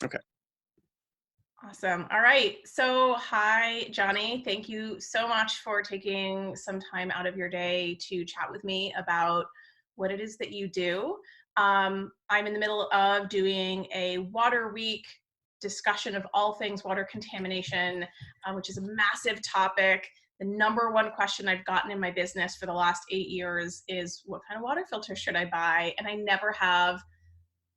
Okay. Awesome. All right. So, hi, Johnny. Thank you so much for taking some time out of your day to chat with me about what it is that you do. I'm in the middle of doing a water week discussion of all things water contamination, which is a massive topic. The number one question I've gotten in my business for the last 8 years is what kind of water filter should I buy? And I never have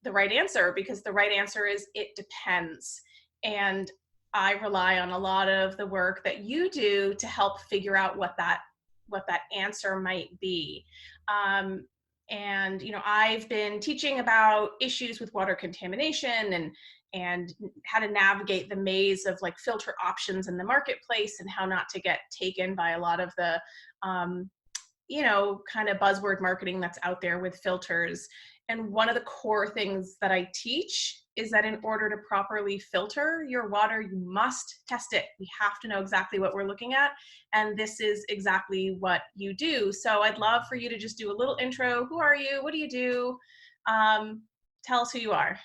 the right answer, because the right answer is it depends. And I rely on a lot of the work that you do to help figure out what that answer might be. And I've been teaching about issues with water contamination and how to navigate the maze of like filter options in the marketplace, and how not to get taken by a lot of the kind of buzzword marketing that's out there with filters. And one of the core things that I teach is that in order to properly filter your water, you must test it. We have to know exactly what we're looking at. And this is exactly what you do. So I'd love for you to just do a little intro. Who are you? What do you do? Tell us who you are.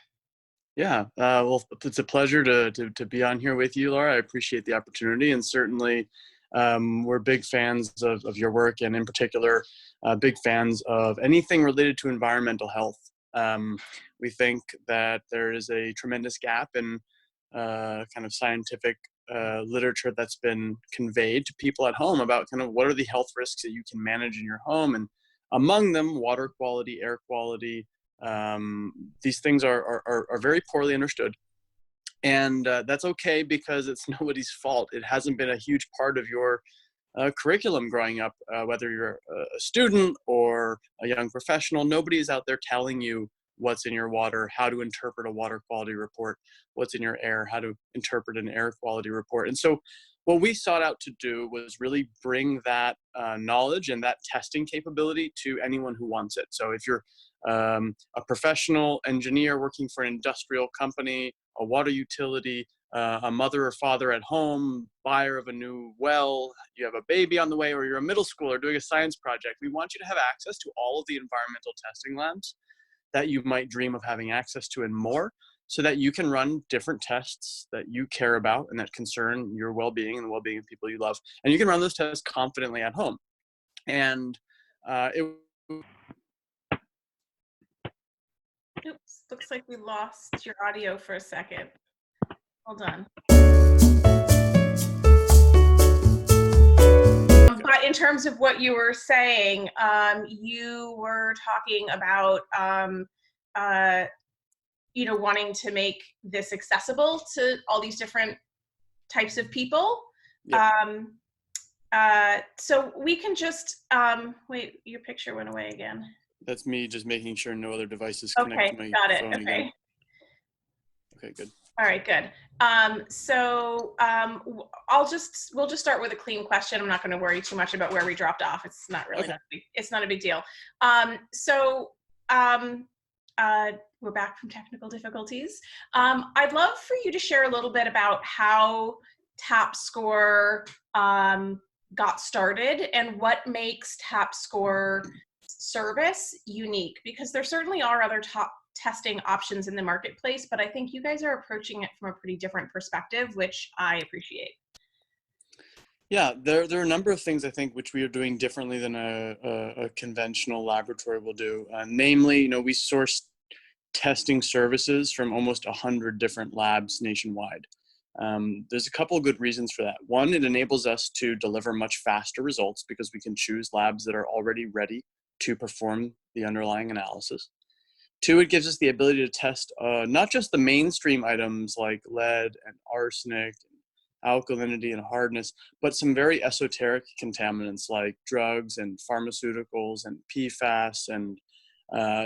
Yeah. Well, it's a pleasure to be on here with you, Laura. I appreciate the opportunity, and certainly we're big fans of your work, and in particular, big fans of anything related to environmental health. We think that there is a tremendous gap in kind of scientific literature that's been conveyed to people at home about kind of what are the health risks that you can manage in your home, and among them, water quality, air quality. These things are very poorly understood, and that's okay because it's nobody's fault. It hasn't been a huge part of your curriculum growing up, whether you're a student or a young professional. Nobody's out there telling you what's in your water, how to interpret a water quality report, what's in your air, how to interpret an air quality report. And so what we sought out to do was really bring that knowledge and that testing capability to anyone who wants it. So if you're a professional engineer working for an industrial company, a water utility, a mother or father at home, buyer of a new well, you have a baby on the way, or you're a middle schooler doing a science project, we want you to have access to all of the environmental testing labs that you might dream of having access to, and more, so that you can run different tests that you care about and that concern your well-being and the well-being of people you love. And you can run those tests confidently at home. And it Oops, looks like we lost your audio for a second. Hold on. But in terms of what you were saying, you were talking about, wanting to make this accessible to all these different types of people. Yep. So we can just, wait, your picture went away again. That's me just making sure no other devices connect to my got it. phone Okay. again. Okay, good. All right, good. We'll just start with a clean question. I'm not going to worry too much about where we dropped off. It's not really Okay. it's not a big deal. We're back from technical difficulties. I'd love for you to share a little bit about how TapSCore got started and what makes TapSCore service unique, because there certainly are other testing options in the marketplace, but I think you guys are approaching it from a pretty different perspective, which I appreciate. Yeah, there are a number of things I think which we are doing differently than a conventional laboratory will do. Namely, we source testing services from almost 100 different labs nationwide. There's a couple of good reasons for that. One, it enables us to deliver much faster results because we can choose labs that are already ready to perform the underlying analysis. Two, it gives us the ability to test not just the mainstream items like lead and arsenic, alkalinity and hardness, but some very esoteric contaminants like drugs and pharmaceuticals and PFAS. And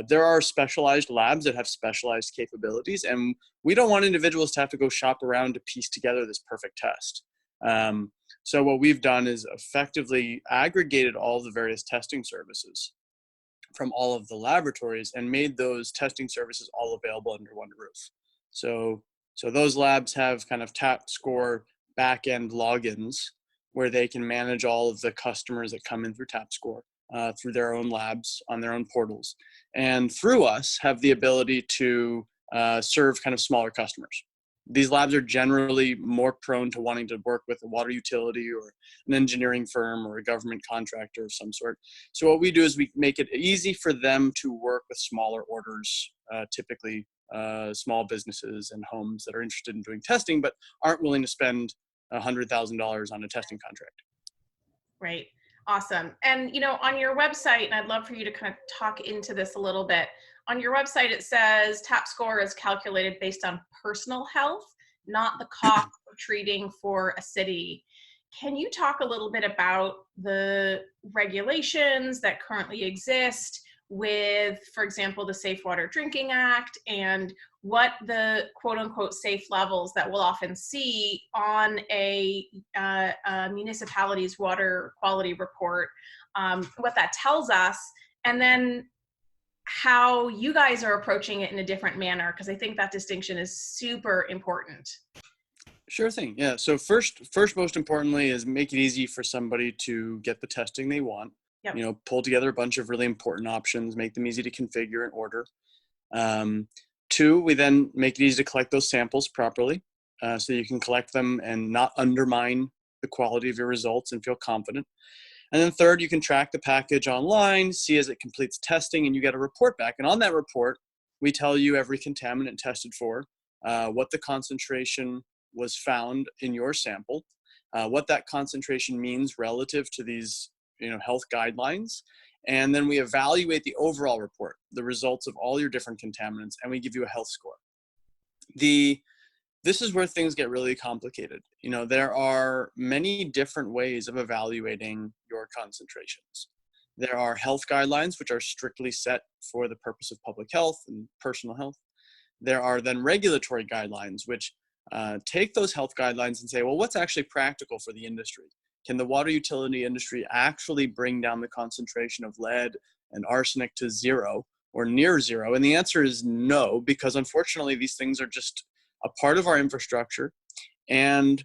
there are specialized labs that have specialized capabilities, and we don't want individuals to have to go shop around to piece together this perfect test. So what we've done is effectively aggregated all the various testing services from all of the laboratories and made those testing services all available under one roof. So those labs have kind of TapSCore back-end logins where they can manage all of the customers that come in through TapSCore through their own labs on their own portals. And through us have the ability to serve kind of smaller customers. These labs are generally more prone to wanting to work with a water utility or an engineering firm or a government contractor of some sort. So what we do is we make it easy for them to work with smaller orders, typically small businesses and homes that are interested in doing testing but aren't willing to spend $100,000 on a testing contract. Right. Awesome. And, on your website, and I'd love for you to kind of talk into this a little bit. On your website, it says TapSCore is calculated based on personal health, not the cost of treating for a city. Can you talk a little bit about the regulations that currently exist with, for example, the Safe Water Drinking Act, and what the quote unquote safe levels that we'll often see on a municipality's water quality report, what that tells us, and then how you guys are approaching it in a different manner, because I think that distinction is super important. Sure thing. Yeah. So first, most importantly, is make it easy for somebody to get the testing they want. Yep. Pull together a bunch of really important options, make them easy to configure and order. Two, we then make it easy to collect those samples properly, so you can collect them and not undermine the quality of your results and feel confident. And then third, you can track the package online, see as it completes testing, and you get a report back. And on that report, we tell you every contaminant tested for, what the concentration was found in your sample, what that concentration means relative to these health guidelines. And then we evaluate the overall report, the results of all your different contaminants, and we give you a health score. This is where things get really complicated. There are many different ways of evaluating your concentrations. There are health guidelines, which are strictly set for the purpose of public health and personal health. There are then regulatory guidelines, which take those health guidelines and say, well, what's actually practical for the industry? Can the water utility industry actually bring down the concentration of lead and arsenic to zero or near zero? And the answer is no, because unfortunately, these things are just a part of our infrastructure. And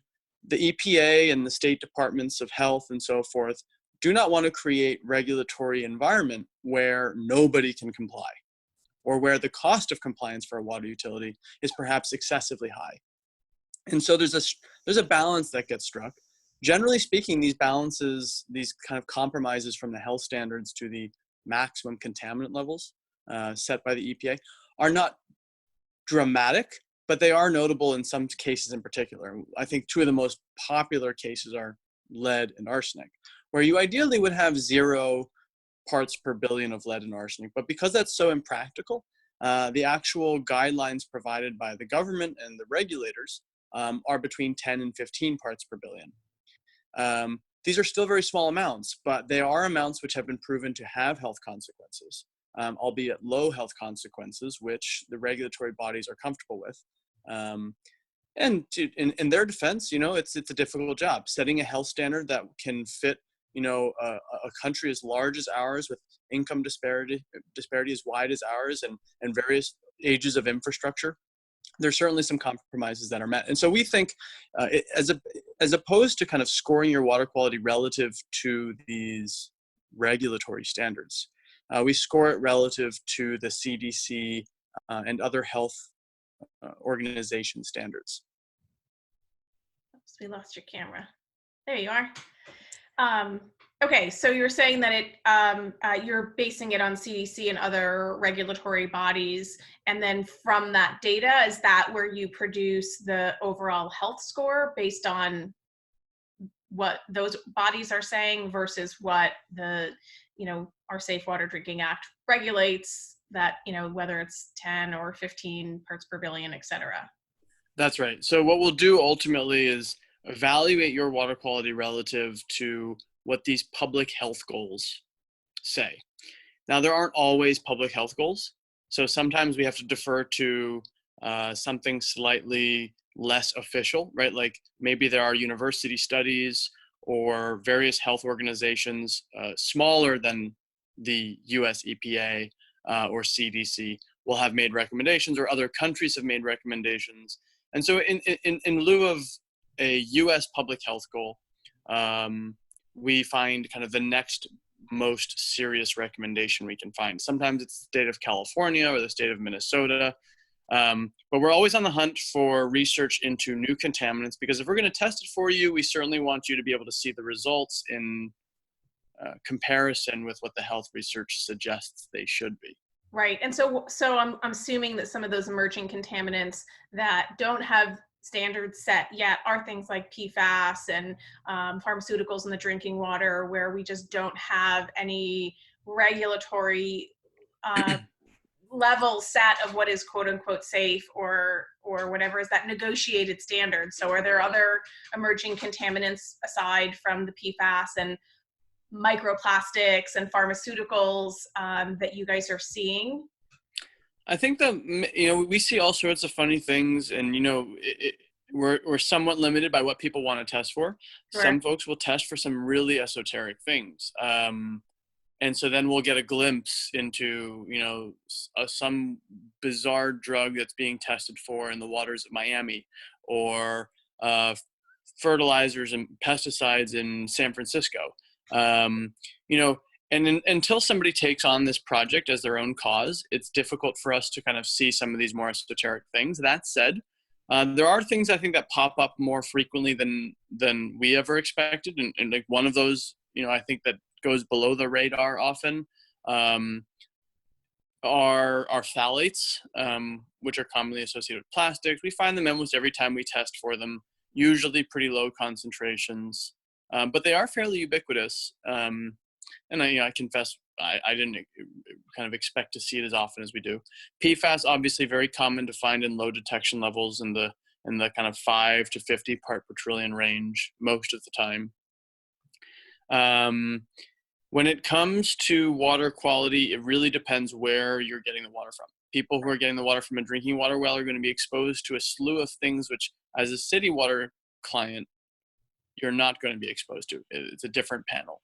the EPA and the state departments of health and so forth do not want to create regulatory environment where nobody can comply, or where the cost of compliance for a water utility is perhaps excessively high. And so there's a balance that gets struck. Generally speaking, these balances, these kind of compromises from the health standards to the maximum contaminant levels set by the EPA are not dramatic, but they are notable in some cases in particular. I think two of the most popular cases are lead and arsenic, where you ideally would have 0 parts per billion of lead and arsenic. But because that's so impractical, the actual guidelines provided by the government and the regulators are between 10 and 15 parts per billion. These are still very small amounts, but they are amounts which have been proven to have health consequences, albeit low health consequences, which the regulatory bodies are comfortable with. And in their defense, it's a difficult job. Setting a health standard that can fit, a country as large as ours, with income disparity as wide as ours, and various ages of infrastructure, there's certainly some compromises that are met. And so we think, as opposed to kind of scoring your water quality relative to these regulatory standards, we score it relative to the CDC and other health organization standards. Oops, we lost your camera. There you are. Okay, so you're saying that you're basing it on CDC and other regulatory bodies, and then from that data, is that where you produce the overall health score based on what those bodies are saying versus what our Safe Water Drinking Act regulates, that, whether it's 10 or 15 parts per billion, et cetera? That's right. So what we'll do ultimately is evaluate your water quality relative to what these public health goals say. Now, there aren't always public health goals. So sometimes we have to defer to something slightly less official, right? Like maybe there are university studies or various health organizations smaller than the US EPA or CDC will have made recommendations, or other countries have made recommendations. And so in lieu of a US public health goal, we find kind of the next most serious recommendation we can find. Sometimes it's the state of California or the state of Minnesota. But we're always on the hunt for research into new contaminants, because if we're going to test it for you, we certainly want you to be able to see the results in comparison with what the health research suggests they should be. Right. And so I'm assuming that some of those emerging contaminants that don't have standards set yet are things like PFAS and pharmaceuticals in the drinking water, where we just don't have any regulatory level set of what is quote unquote safe, or whatever is that negotiated standard. So are there other emerging contaminants aside from the PFAS and microplastics and pharmaceuticals that you guys are seeing? I think that, we see all sorts of funny things, and, we're somewhat limited by what people want to test for. Sure. Some folks will test for some really esoteric things. And so then we'll get a glimpse into, some bizarre drug that's being tested for in the waters of Miami, or fertilizers and pesticides in San Francisco. Until somebody takes on this project as their own cause, it's difficult for us to kind of see some of these more esoteric things. That said, there are things I think that pop up more frequently than we ever expected. And like one of those, I think that goes below the radar often, are phthalates, which are commonly associated with plastics. We find them almost every time we test for them, usually pretty low concentrations, but they are fairly ubiquitous. And I confess, I didn't kind of expect to see it as often as we do. PFAS, obviously very common to find in low detection levels in the kind of 5 to 50 part per trillion range most of the time. When it comes to water quality, it really depends where you're getting the water from. People who are getting the water from a drinking water well are going to be exposed to a slew of things which, as a city water client, you're not going to be exposed to. It's a different panel.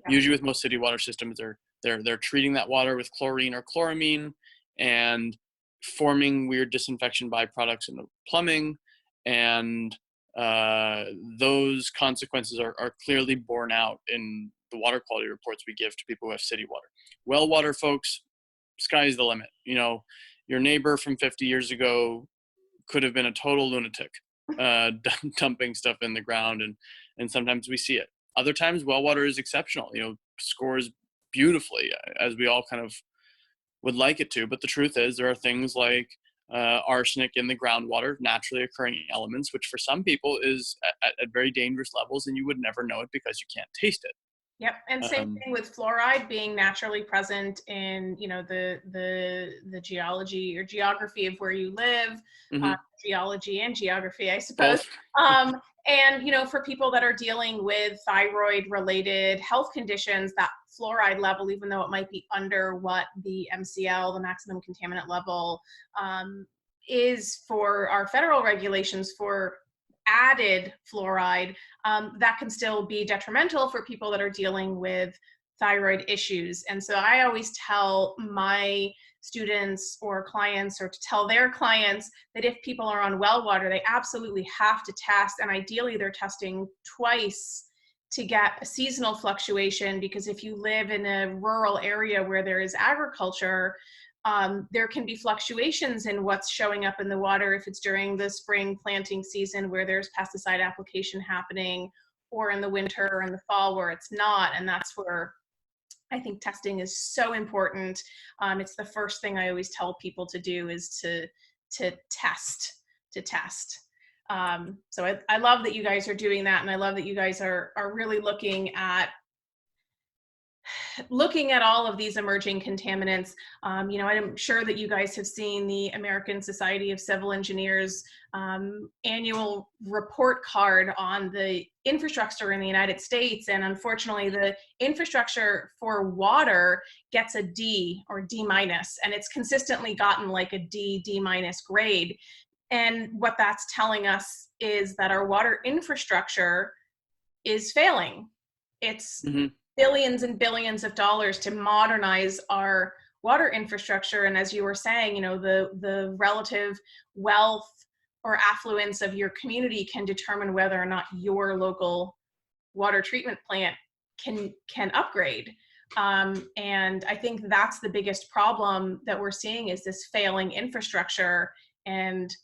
Yeah. Usually with most city water systems, they're treating that water with chlorine or chloramine and forming weird disinfection byproducts in the plumbing, and those consequences are clearly borne out in the water quality reports we give to people who have city water. Well water folks, sky's the limit. Your neighbor from 50 years ago could have been a total lunatic, dumping stuff in the ground, and sometimes we see it. Other times, well water is exceptional, scores beautifully, as we all kind of would like it to. But the truth is, there are things like arsenic in the groundwater, naturally occurring elements, which for some people is at very dangerous levels, and you would never know it because you can't taste it. Yep, and same thing with fluoride being naturally present in, the geology or geography of where you live, geology and geography, I suppose. And, for people that are dealing with thyroid-related health conditions, that fluoride level, even though it might be under what the MCL, the maximum contaminant level, is for our federal regulations for added fluoride, that can still be detrimental for people that are dealing with thyroid issues. And so I always tell my students or clients, or to tell their clients, that if people are on well water, they absolutely have to test, and ideally they're testing twice to get a seasonal fluctuation, because if you live in a rural area where there is agriculture, there can be fluctuations in what's showing up in the water if it's during the spring planting season where there's pesticide application happening, or in the winter or in the fall where it's not. And that's where I think testing is so important. It's the first thing I always tell people to do, is to test. So I love that you guys are doing that, and I love that you guys are really looking at all of these emerging contaminants. I'm sure that you guys have seen the American Society of Civil Engineers annual report card on the infrastructure in the United States. And unfortunately, the infrastructure for water gets a D or D minus, and it's consistently gotten like a D minus grade. And what that's telling us is that our water infrastructure is failing. It's billions and billions of dollars to modernize our water infrastructure. And as you were saying, the relative wealth or affluence of your community can determine whether or not your local water treatment plant can upgrade. And I think that's the biggest problem that we're seeing, is this failing infrastructure. And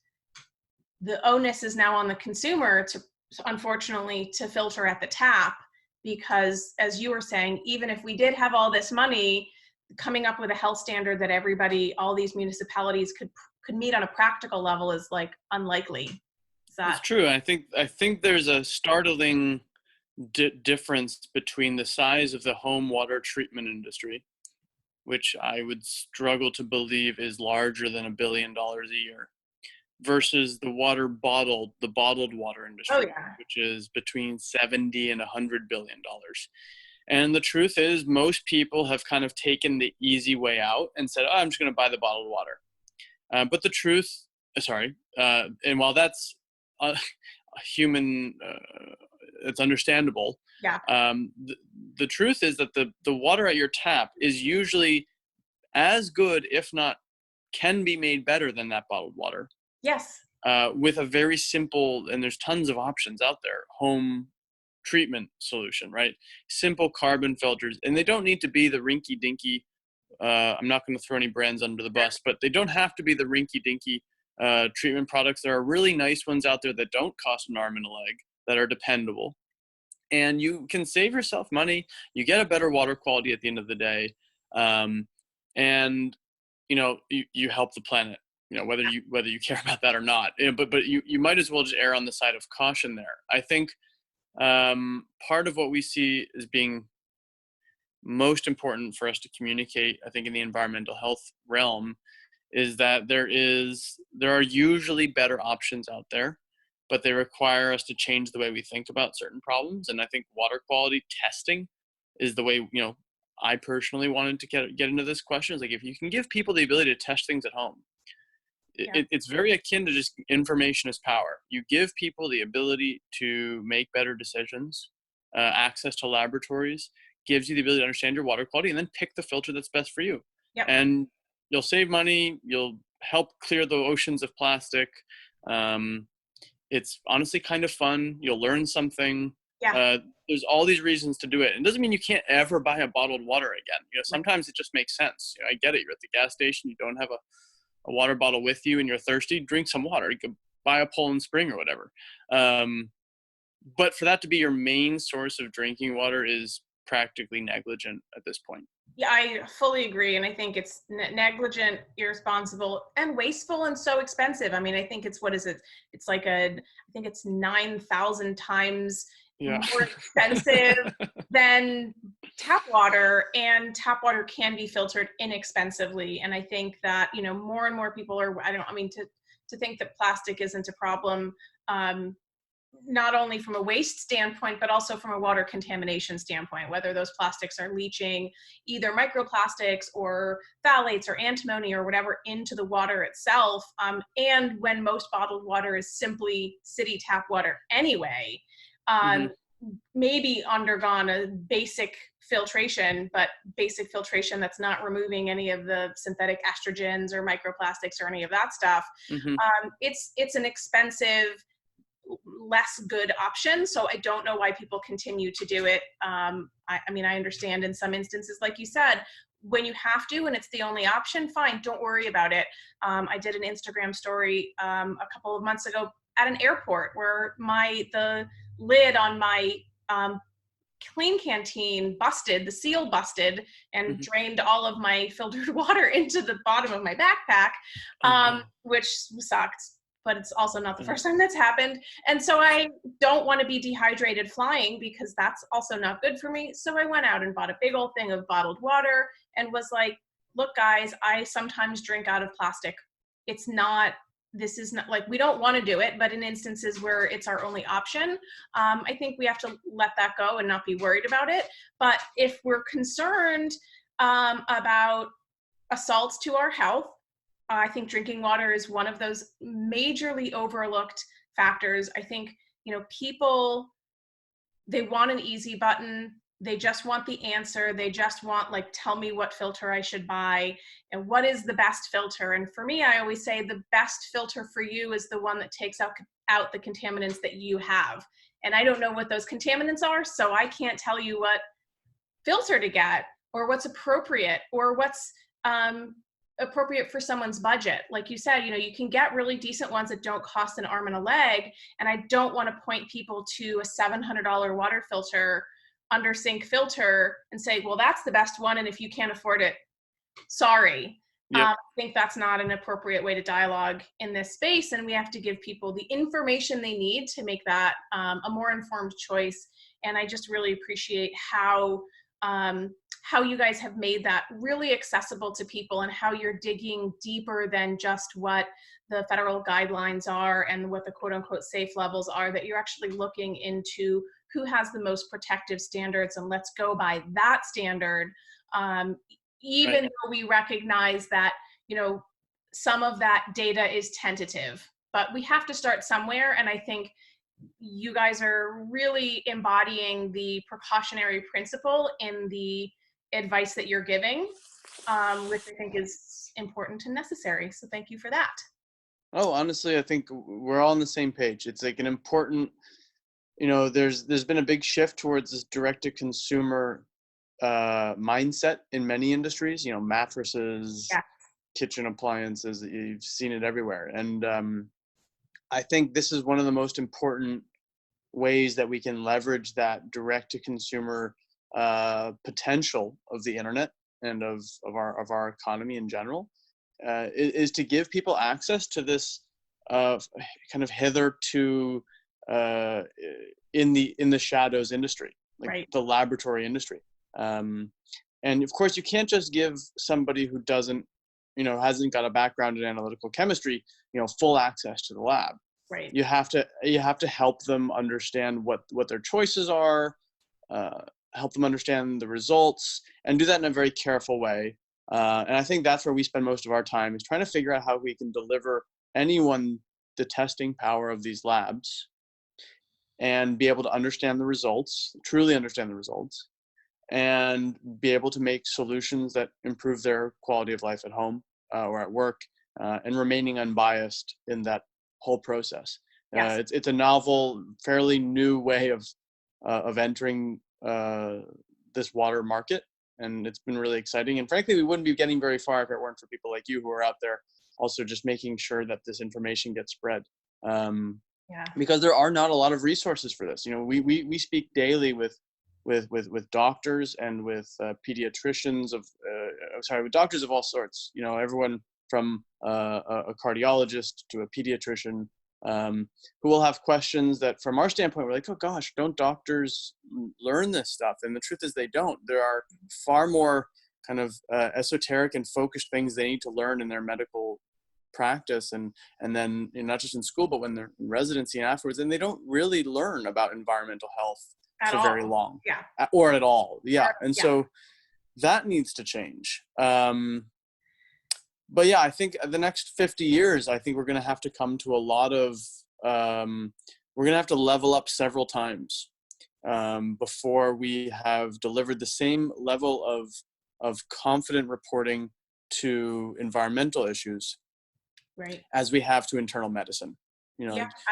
the onus is now on the consumer to, unfortunately, to filter at the tap, because as you were saying, even if we did have all this money, coming up with a health standard that everybody, all these municipalities could meet on a practical level is like unlikely. Is It's that? true. I think there's a startling difference between the size of the home water treatment industry, which I would struggle to believe is larger than $1 billion a year, versus the bottled water Oh industry, yeah. which is between 70 and $100 billion. And the truth is, most people have kind of taken the easy way out and said, "Oh, I'm just going to buy the bottled water." But the truth, and while that's a human, it's understandable. Yeah. The truth is that the water at your tap is usually as good, if not can be made better than that bottled water, Yes. with a very simple, and there's tons of options out there, home treatment solution, right? Simple carbon filters, and they don't need to be the rinky dinky. I'm not going to throw any brands under the bus, but they don't have to be the rinky dinky treatment products. There are really nice ones out there that don't cost an arm and a leg, that are dependable, and you can save yourself money. You get a better water quality at the end of the day, and you help the planet. Whether you care about that or not. But you might as well just err on the side of caution there. I think part of what we see as being most important for us to communicate, I think, in the environmental health realm, is that there are usually better options out there, but they require us to change the way we think about certain problems. And I think water quality testing is the way, I personally wanted to get into this question. Is like, if you can give people the ability to test things at home, Yeah. it's very akin to just information is power. You give people the ability to make better decisions. Access to laboratories gives you the ability to understand your water quality and then pick the filter that's best for you. Yep. And you'll save money. You'll help clear the oceans of plastic. It's honestly kind of fun. You'll learn something. Yeah. There's all these reasons to do it. It doesn't mean you can't ever buy a bottled water again. Right. Sometimes it just makes sense. I get it. You're at the gas station. You don't have a water bottle with you and you're thirsty. Drink some water. You could buy a Poland Spring or whatever. But for that to be your main source of drinking water is practically negligent at this point. Yeah, I fully agree. And I think it's negligent, irresponsible, and wasteful, and so expensive. I mean, I think it's, what is it? It's like I think it's 9,000 times Yeah. more expensive than tap water, and tap water can be filtered inexpensively. And I think that, more and more people are, to think that plastic isn't a problem, not only from a waste standpoint, but also from a water contamination standpoint, whether those plastics are leaching either microplastics or phthalates or antimony or whatever into the water itself. And when most bottled water is simply city tap water anyway, maybe undergone a basic filtration, but basic filtration that's not removing any of the synthetic estrogens or microplastics or any of that stuff. It's an expensive, less good option. So I don't know why people continue to do it. I understand in some instances, like you said, when you have to and it's the only option, fine, don't worry about it. I did an Instagram story a couple of months ago at an airport where the lid on my clean canteen busted, the seal busted, and drained all of my filtered water into the bottom of my backpack, which sucked. But it's also not the first time that's happened. And so I don't want to be dehydrated flying, because that's also not good for me. So I went out and bought a big old thing of bottled water and was like, look, guys, I sometimes drink out of plastic. This is not like, we don't want to do it, but in instances where it's our only option, I think we have to let that go and not be worried about it. But if we're concerned about assaults to our health, I think drinking water is one of those majorly overlooked factors. I think, people, they want an easy button. They just want the answer. They just want, like, tell me what filter I should buy and what is the best filter. And for me, I always say the best filter for you is the one that takes out the contaminants that you have. And I don't know what those contaminants are, so I can't tell you what filter to get or what's appropriate or what's appropriate for someone's budget. Like you said, you can get really decent ones that don't cost an arm and a leg. And I don't want to point people to a $700 water filter, under sink filter, and say, well, that's the best one. And if you can't afford it, sorry. Yep. I think that's not an appropriate way to dialogue in this space. And we have to give people the information they need to make that a more informed choice. And I just really appreciate how you guys have made that really accessible to people, and how you're digging deeper than just what the federal guidelines are and what the quote unquote safe levels are, that you're actually looking into who has the most protective standards, and let's go by that standard. Even though we recognize that, some of that data is tentative, but we have to start somewhere. And I think you guys are really embodying the precautionary principle in the advice that you're giving, which I think is important and necessary. So thank you for that. Oh, honestly, I think we're all on the same page. It's like an important, there's been a big shift towards this direct-to-consumer mindset in many industries, mattresses, Yeah. kitchen appliances, you've seen it everywhere. And I think this is one of the most important ways that we can leverage that direct-to-consumer potential of the internet and of our economy in general, is to give people access to this kind of hitherto in the shadows industry, like the laboratory industry. And of course, you can't just give somebody who doesn't, hasn't got a background in analytical chemistry, full access to the lab. Right. You have to help them understand what their choices are, help them understand the results, and do that in a very careful way. And I think that's where we spend most of our time, is trying to figure out how we can deliver anyone the testing power of these labs and be able to understand the results, truly understand the results, and be able to make solutions that improve their quality of life at home or at work, and remaining unbiased in that whole process. Yes. It's a novel, fairly new way of entering this water market, and it's been really exciting. And frankly, we wouldn't be getting very far if it weren't for people like you who are out there also just making sure that this information gets spread. Because there are not a lot of resources for this. We speak daily with doctors and with pediatricians with doctors of all sorts. Everyone from a cardiologist to a pediatrician, who will have questions that, from our standpoint, we're like, oh gosh, don't doctors learn this stuff? And the truth is, they don't. There are far more kind of esoteric and focused things they need to learn in their medical practice, and then not just in school, but when they're in residency and afterwards. And they don't really learn about environmental health for very long, or at all. So that needs to change. But yeah, I think the next 50 years, I think we're going to have to come to a lot of, we're going to have to level up several times before we have delivered the same level of confident reporting to environmental issues as we have to internal medicine.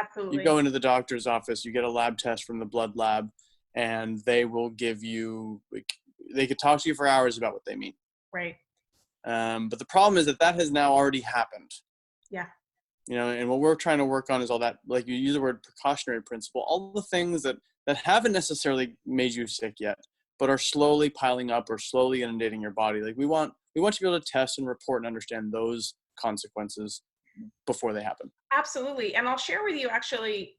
Absolutely. You go into the doctor's office, you get a lab test from the blood lab, and they will give you, they could talk to you for hours about what they mean. Right. But the problem is that has now already happened. Yeah. And what we're trying to work on is all that, like you use the word precautionary principle, all the things that haven't necessarily made you sick yet, but are slowly piling up or slowly inundating your body. Like we want to be able to test and report and understand those consequences before they happen. Absolutely. And I'll share with you actually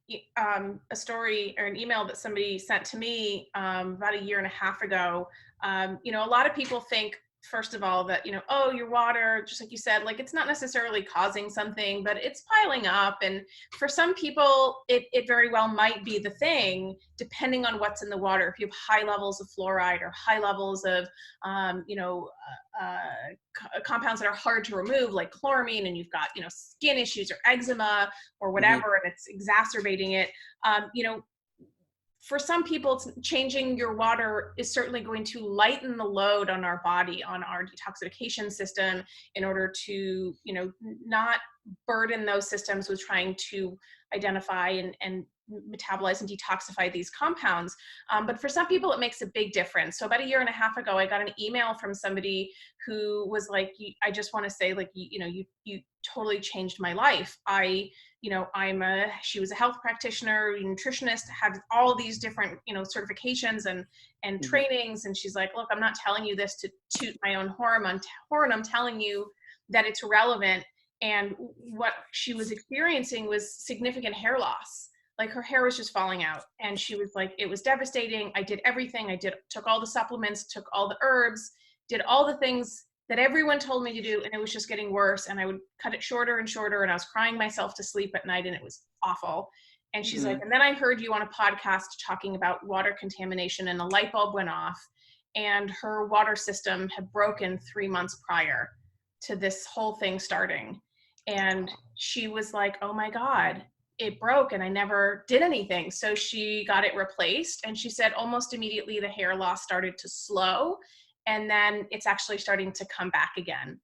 a story or an email that somebody sent to me about a year and a half ago. A lot of people think, first of all, that, oh, your water, just like you said, like it's not necessarily causing something, but it's piling up. And for some people, it very well might be the thing, depending on what's in the water. If you have high levels of fluoride or high levels of, compounds that are hard to remove, like chloramine, and you've got, skin issues or eczema or whatever, and it's exacerbating it, for some people, changing your water is certainly going to lighten the load on our body, on our detoxification system, in order to, not burden those systems with trying to identify and metabolize and detoxify these compounds. But for some people, it makes a big difference. So about a year and a half ago, I got an email from somebody who was like, I just want to say, like, you totally changed my life. She was a health practitioner, nutritionist, had all these different, certifications and trainings. And she's like, look, I'm not telling you this to toot my own horn. I'm telling you that it's relevant. And what she was experiencing was significant hair loss. Like, her hair was just falling out. And she was like, it was devastating. I did everything. Took all the supplements, took all the herbs, did all the things that everyone told me to do. And it was just getting worse. And I would cut it shorter and shorter. And I was crying myself to sleep at night, and it was awful. And she's like, and then I heard you on a podcast talking about water contamination, and a light bulb went off, and her water system had broken 3 months prior to this whole thing starting. And she was like, oh my God, it broke and I never did anything. So she got it replaced. And she said almost immediately the hair loss started to slow. And then it's actually starting to come back again.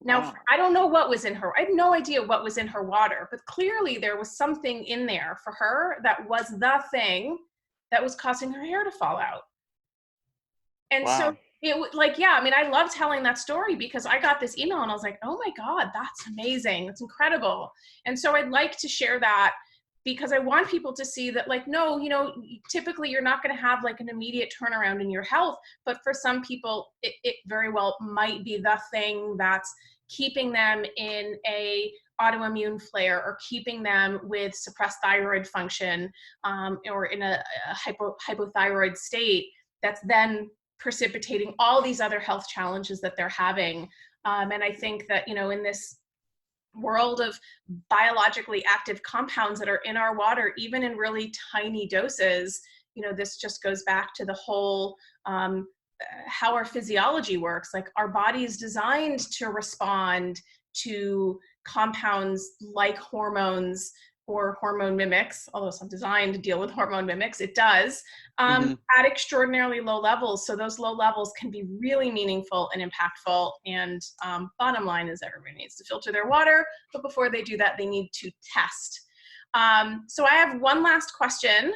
Now, wow. I don't know what was in her. I have no idea what was in her water, but clearly there was something in there for her that was the thing that was causing her hair to fall out. And wow. So it like, yeah, I mean, I love telling that story because I got this email and I was like, oh my God, that's amazing. It's incredible. And so I'd like to share that because I want people to see that, like, no, typically you're not going to have like an immediate turnaround in your health, but for some people, it very well might be the thing that's keeping them in a autoimmune flare or keeping them with suppressed thyroid function or in a hypothyroid state that's then precipitating all these other health challenges that they're having. And I think that, in this world of biologically active compounds that are in our water, even in really tiny doses, this just goes back to the whole how our physiology works. Like, our body is designed to respond to compounds like hormones or hormone mimics, although it's not designed to deal with hormone mimics, it does, at extraordinarily low levels. So those low levels can be really meaningful and impactful. And bottom line is everybody needs to filter their water, but before they do that, they need to test. So I have one last question.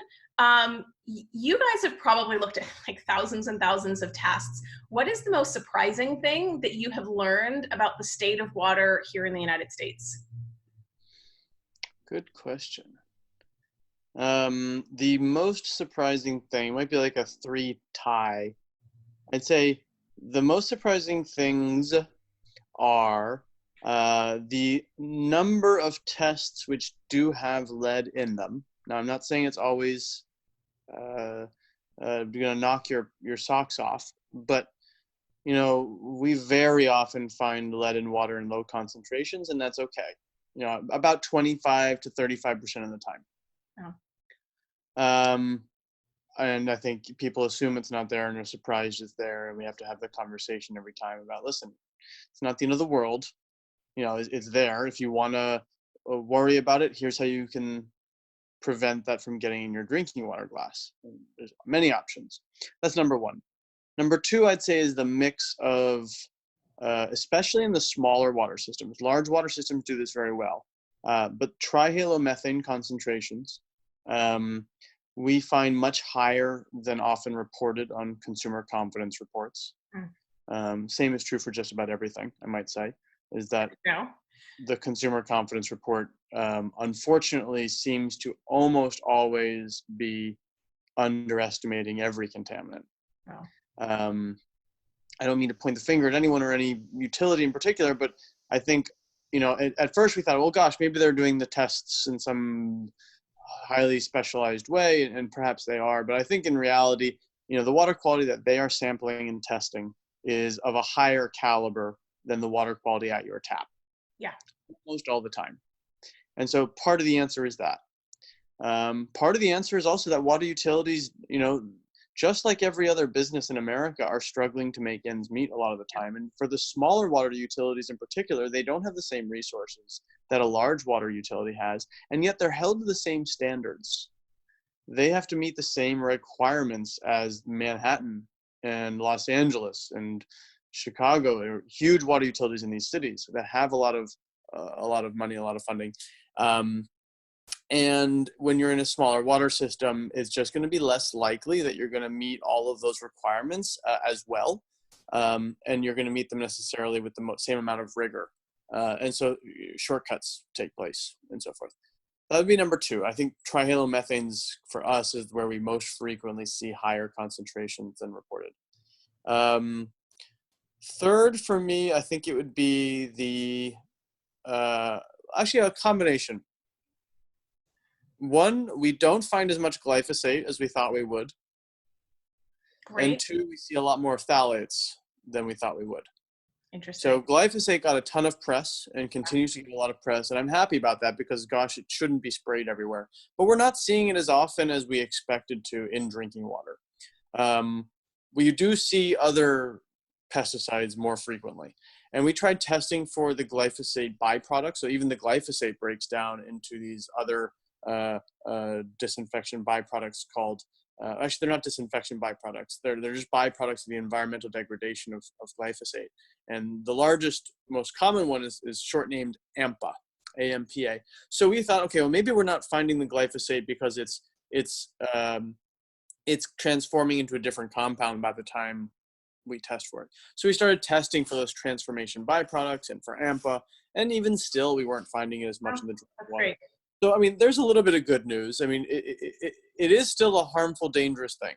You guys have probably looked at like thousands and thousands of tests. What is the most surprising thing that you have learned about the state of water here in the United States? Good question. The most surprising thing might be like a 3 tie. I'd say the most surprising things are the number of tests which do have lead in them. Now, I'm not saying it's always going to knock your socks off, but we very often find lead in water in low concentrations, and that's okay. About 25 to 35% of the time. Oh. And I think people assume it's not there and are surprised it's there, and we have to have the conversation every time about, listen, it's not the end of the world. It's there. If you want to worry about it, here's how you can prevent that from getting in your drinking water glass. There's many options. That's number one. Number two, I'd say, is the mix of especially in the smaller water systems. Large water systems do this very well, but trihalomethane concentrations we find much higher than often reported on consumer confidence reports. Same is true for just about everything, I might say, is that the consumer confidence report unfortunately seems to almost always be underestimating every contaminant. I don't mean to point the finger at anyone or any utility in particular, but I think, at first we thought, well, gosh, maybe they're doing the tests in some highly specialized way, and perhaps they are. But I think in reality, the water quality that they are sampling and testing is of a higher caliber than the water quality at your tap. Yeah. Almost all the time. And so part of the answer is that. Part of the answer is also that water utilities, just like every other business in America, are struggling to make ends meet a lot of the time. And for the smaller water utilities in particular, they don't have the same resources that a large water utility has, and yet they're held to the same standards. They have to meet the same requirements as Manhattan and Los Angeles and Chicago, huge water utilities in these cities that have a lot of a lot of money, a lot of funding. And when you're in a smaller water system, it's just going to be less likely that you're going to meet all of those requirements as well. And you're going to meet them necessarily with the same amount of rigor. And so shortcuts take place and so forth. That would be number two. I think trihalomethanes for us is where we most frequently see higher concentrations than reported. Third for me, I think it would be actually a combination. One, we don't find as much glyphosate as we thought we would. Great. And two, we see a lot more phthalates than we thought we would. Interesting. So glyphosate got a ton of press and continues to get a lot of press. And I'm happy about that because, gosh, it shouldn't be sprayed everywhere. But we're not seeing it as often as we expected to in drinking water. We do see other pesticides more frequently. And we tried testing for the glyphosate byproducts. So even the glyphosate breaks down into these other disinfection byproducts called, actually they're not disinfection byproducts, they're just byproducts of the environmental degradation of glyphosate. And the largest, most common one is short named AMPA, AMPA. So we thought, okay, well maybe we're not finding the glyphosate because it's transforming into a different compound by the time we test for it. So we started testing for those transformation byproducts and for AMPA, and even still we weren't finding it as much in the drinking water. Great. So, I mean, there's a little bit of good news. I mean, it is still a harmful, dangerous thing.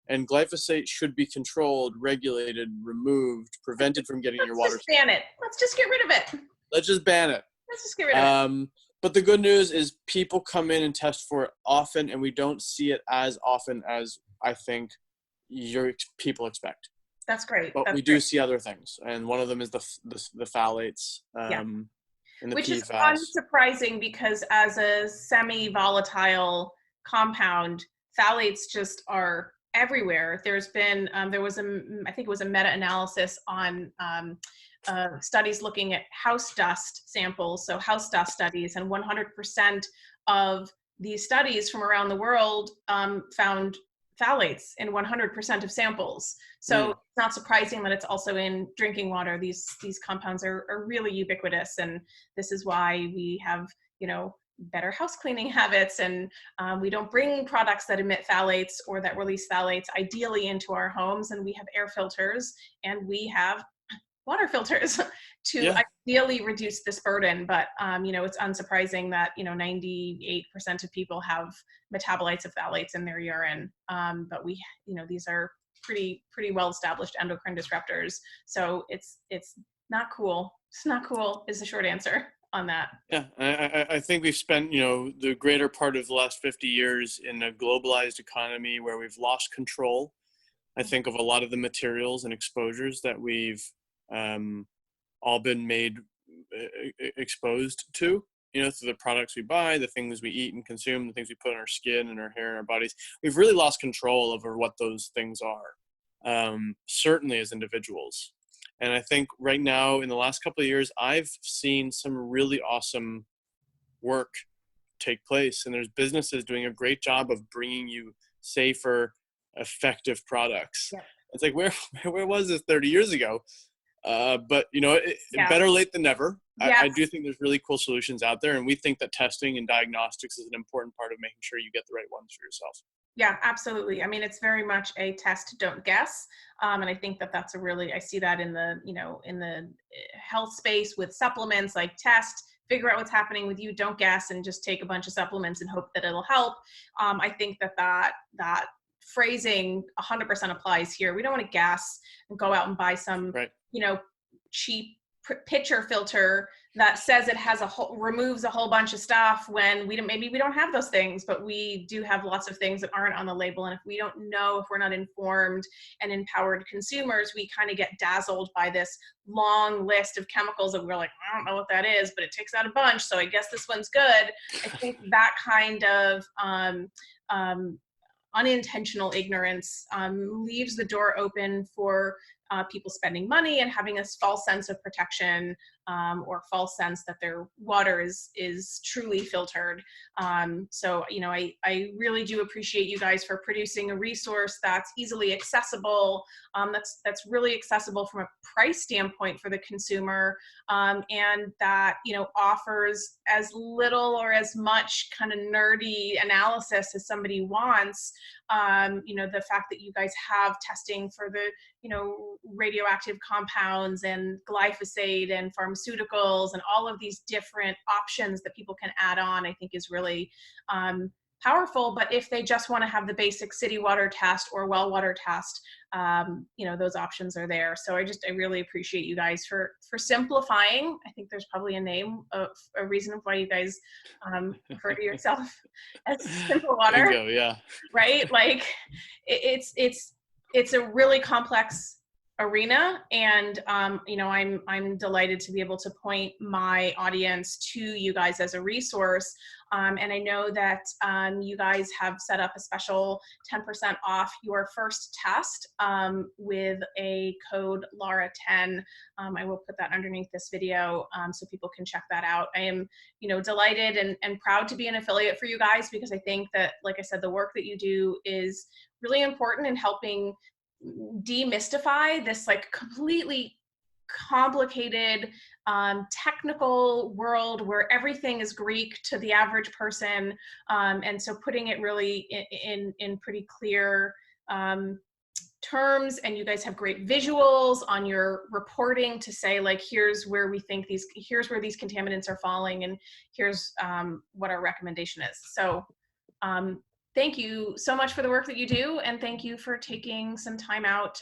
And glyphosate should be controlled, regulated, removed, prevented from getting in your water. Let's just ban it. Let's just get rid of it. Let's just ban it. Let's just get rid of it. But the good news is people come in and test for it often, and we don't see it as often as I think your people expect. That's great. But we do see other things. And one of them is the phthalates. Which is unsurprising because as a semi-volatile compound, phthalates just are everywhere. There's been, I think it was a meta-analysis on studies looking at house dust samples, so house dust studies, and 100% of these studies from around the world found phthalates in 100% of samples. So it's not surprising that it's also in drinking water. These compounds are really ubiquitous, and this is why we have, better house cleaning habits, and we don't bring products that emit phthalates or that release phthalates ideally into our homes, and we have air filters and we have water filters to ideally reduce this burden. But, it's unsurprising that, 98% of people have metabolites of phthalates in their urine. But we, these are pretty well-established endocrine disruptors. So it's not cool. It's not cool is the short answer on that. Yeah, I think we've spent, the greater part of the last 50 years in a globalized economy where we've lost control, I think, of a lot of the materials and exposures that we've all been made exposed to, through the products we buy, the things we eat and consume, the things we put on our skin and our hair and our bodies. We've really lost control over what those things are, certainly as individuals. And I think right now, in the last couple of years, I've seen some really awesome work take place. And there's businesses doing a great job of bringing you safer, effective products. Yeah. It's like, where was this 30 years ago? But, better late than never. Yes. I do think there's really cool solutions out there. And we think that testing and diagnostics is an important part of making sure you get the right ones for yourself. Yeah, absolutely. I mean, it's very much a test, don't guess. And I think that that's I see that in the, in the health space with supplements, like test, figure out what's happening with you, don't guess, and just take a bunch of supplements and hope that it'll help. I think that phrasing 100% applies here. We don't want to guess and go out and buy some, cheap pitcher filter that says it has removes a whole bunch of stuff when maybe we don't have those things, but we do have lots of things that aren't on the label. And if we don't know, if we're not informed and empowered consumers, we kind of get dazzled by this long list of chemicals that we're like, I don't know what that is, but it takes out a bunch, so I guess this one's good. I think that kind of unintentional ignorance leaves the door open for people spending money and having a false sense of protection, or false sense that their water is truly filtered. So, I really do appreciate you guys for producing a resource that's easily accessible, that's really accessible from a price standpoint for the consumer, and that, offers as little or as much kind of nerdy analysis as somebody wants. The fact that you guys have testing for the, radioactive compounds and glyphosate and pharmaceuticals and all of these different options that people can add on, I think is really powerful. But if they just want to have the basic city water test or well water test, those options are there. So I really appreciate you guys for simplifying. I think there's probably a reason why you guys refer to yourself as Simple Water. Bingo, yeah. Right? Like it's a really complex arena, and I'm delighted to be able to point my audience to you guys as a resource. And I know that you guys have set up a special 10% off your first test with a code Lara10. I will put that underneath this video so people can check that out. I am, delighted and proud to be an affiliate for you guys, because I think that, like I said, the work that you do is really important in helping demystify this like completely complicated technical world where everything is Greek to the average person, and so putting it really in pretty clear terms. And you guys have great visuals on your reporting to say, like, here's where these contaminants are falling, and here's what our recommendation is. So thank you so much for the work that you do, and thank you for taking some time out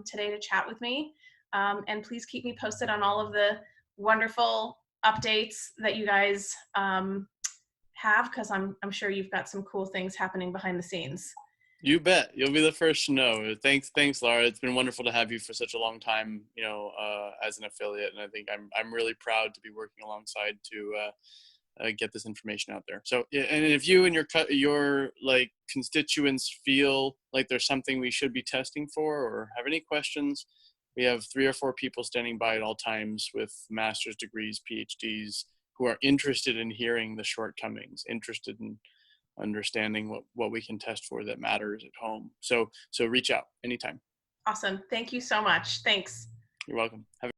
today to chat with me. And please keep me posted on all of the wonderful updates that you guys have, because I'm sure you've got some cool things happening behind the scenes. You bet. You'll be the first to know. Thanks, Lara. It's been wonderful to have you for such a long time, as an affiliate, and I think I'm really proud to be working alongside to get this information out there. So, and if you and your like constituents feel like there's something we should be testing for or have any questions, we have 3 or 4 people standing by at all times with master's degrees, PhDs, who are interested in hearing the shortcomings, interested in understanding what we can test for that matters at home. So reach out anytime. Awesome. Thank you so much. Thanks. You're welcome. Have